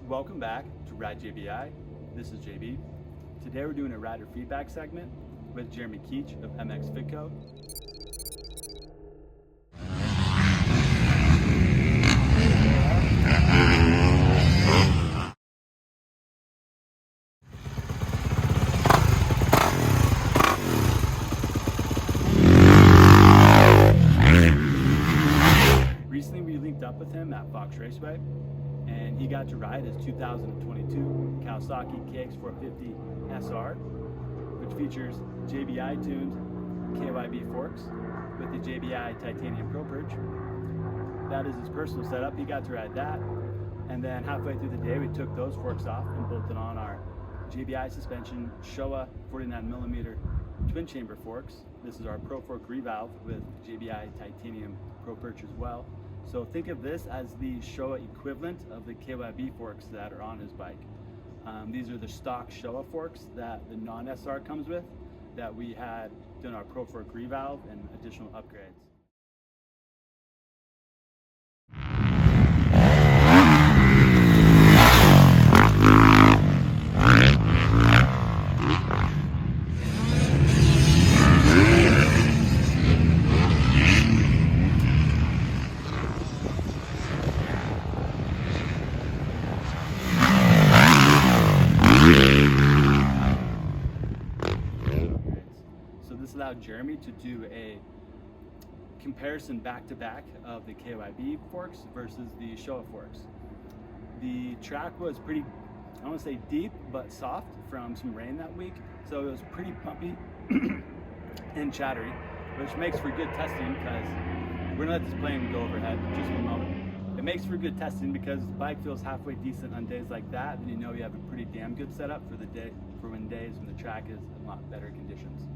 Welcome back to Ride JBI. This is JB. Today we're doing a rider feedback segment with Jeremy Keech of MX Fitco. Recently we linked up with him at Fox Raceway, and he got to ride his 2022 Kawasaki KX450SR, which features JBI tuned KYB Forks with the JBI Titanium Pro Perch. That is his personal setup. He got to ride that, and then halfway through the day we took those forks off and bolted on our JBI suspension Showa 49mm twin chamber forks. This is our Pro Fork Revalve with JBI Titanium Pro Perch as well. So think of this as the Showa equivalent of the KYB forks that are on his bike. These are the stock Showa forks that the non-SR comes with, that we had done our Pro Fork Revalve and additional upgrades. So this allowed Jeremy to do a comparison back-to-back of the KYB forks versus the Showa forks. The track was pretty, I don't want to say deep, but soft from some rain that week. So it was pretty pumpy and chattery, which makes for good testing because we're gonna let this plane go overhead just for a moment. It makes for good testing because the bike feels halfway decent on days like that, and you know you have a pretty damn good setup for the day, for when days when the track is in a lot better conditions.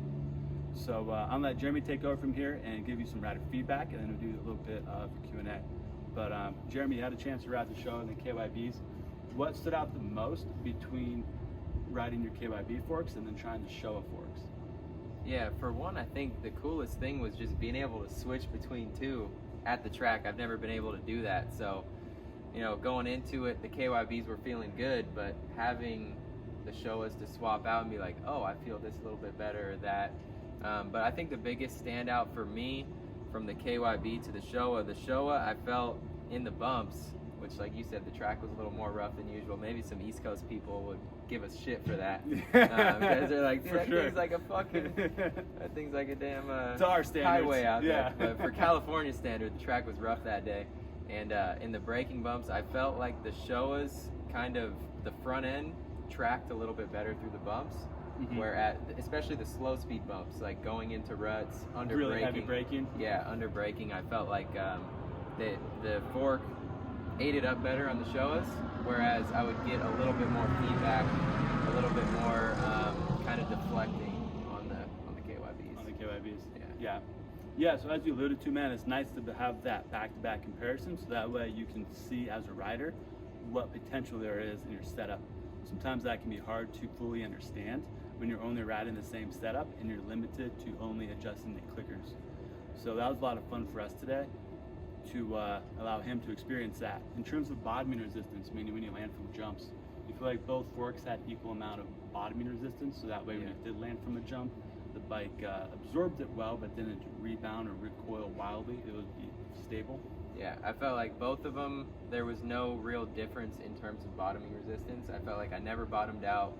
So I'll let Jeremy take over from here and give you some rider feedback, and then we'll do a little bit of Q&A. But Jeremy, you had a chance to ride the Showa and the KYBs. What stood out the most between riding your KYB forks and then trying the Showa forks? Yeah, for one, I think the coolest thing was just being able to switch between two at the track. I've never been able to do that. So, you know, going into it, the KYBs were feeling good, but having the Showas to swap out and be like, oh, I feel this a little bit better or that. But I think the biggest standout for me from the KYB to the Showa I felt in the bumps, which, like you said, the track was a little more rough than usual. Maybe some East Coast people would give us shit for that. Because they're like, dude, thing's like a fucking, that thing's like a damn to our standards, highway out there. But for California standard, the track was rough that day. And in the braking bumps, I felt like the Showas kind of, the front end tracked a little bit better through the bumps. Mm-hmm. Where especially the slow speed bumps, like going into ruts, under really braking. Heavy braking. Yeah, under braking, I felt like the fork ate it up better on the Showas, whereas I would get a little bit more feedback, a little bit more kind of deflecting on the KYBs. On the KYBs. Yeah. So as you alluded to, man, it's nice to have that back-to-back comparison, so that way you can see as a rider what potential there is in your setup. Sometimes that can be hard to fully understand when you're only riding the same setup and you're limited to only adjusting the clickers. So that was a lot of fun for us today to allow him to experience that. In terms of bottoming resistance, meaning when you land from jumps, you feel like both forks had equal amount of bottoming resistance, so that way when you did land from a jump, the bike absorbed it well, but didn't rebound or recoil wildly. It would be stable. Yeah, I felt like both of them, there was no real difference in terms of bottoming resistance. I felt like I never bottomed out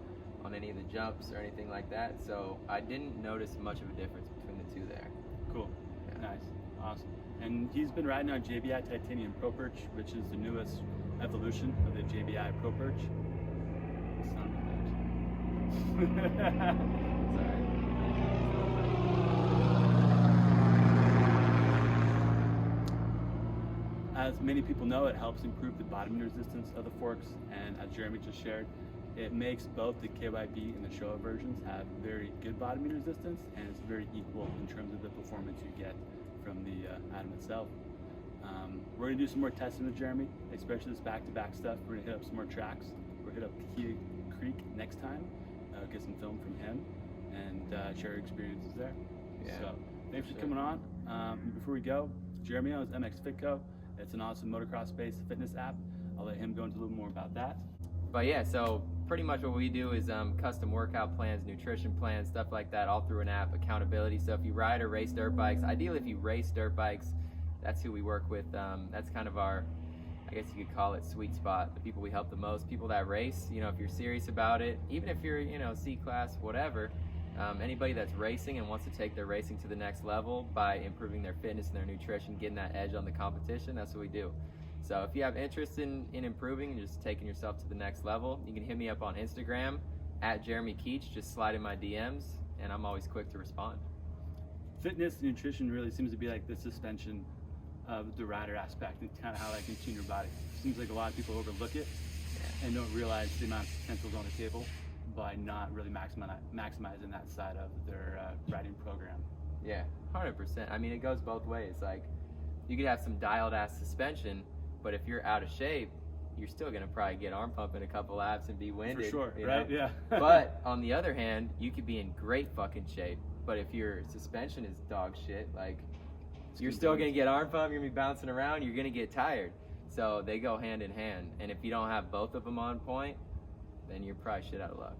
on any of the jumps or anything like that, so I didn't notice much of a difference between the two there. Cool. Yeah. Nice. Awesome. And he's been riding our JBI Titanium Pro Perch, which is the newest evolution of the JBI Pro Perch. Sorry. As many people know, it helps improve the bottoming resistance of the forks, and as Jeremy just shared, it makes both the KYB and the Showa versions have very good bottoming resistance, and it's very equal in terms of the performance you get from the atom itself. We're going to do some more testing with Jeremy, especially this back-to-back stuff. We're going to hit up some more tracks. We're going to hit up Key Creek next time, get some film from him, and share experiences there. Yeah. So thanks for coming on. Before we go, Jeremy owns MX Fitco. It's an awesome motocross-based fitness app. I'll let him go into a little more about that. But yeah, so pretty much what we do is custom workout plans, nutrition plans, stuff like that, all through an app, accountability. So if you ride or race dirt bikes, ideally if you race dirt bikes, that's who we work with. That's kind of our, I guess you could call it, sweet spot. The people we help the most, people that race, you know, if you're serious about it, even if you're, you know, C-class, whatever, anybody that's racing and wants to take their racing to the next level by improving their fitness and their nutrition, getting that edge on the competition, that's what we do. So if you have interest in improving and just taking yourself to the next level, you can hit me up on Instagram at Jeremy Keech. Just slide in my DMs, and I'm always quick to respond. Fitness and nutrition really seems to be like the suspension of the rider aspect, and kind of how that can tune your body. Seems like a lot of people overlook it and don't realize the amount of potentials on the table by not really maximizing that side of their riding program. Yeah, 100%. I mean, it goes both ways. Like, you could have some dialed ass suspension, but if you're out of shape, you're still gonna probably get arm pumping a couple laps and be winded. For sure, you right? know? Yeah. But on the other hand, you could be in great fucking shape, but if your suspension is dog shit, like, you're still gonna get arm pump, you're gonna be bouncing around, you're gonna get tired. So they go hand in hand, and if you don't have both of them on point, then you're probably shit out of luck.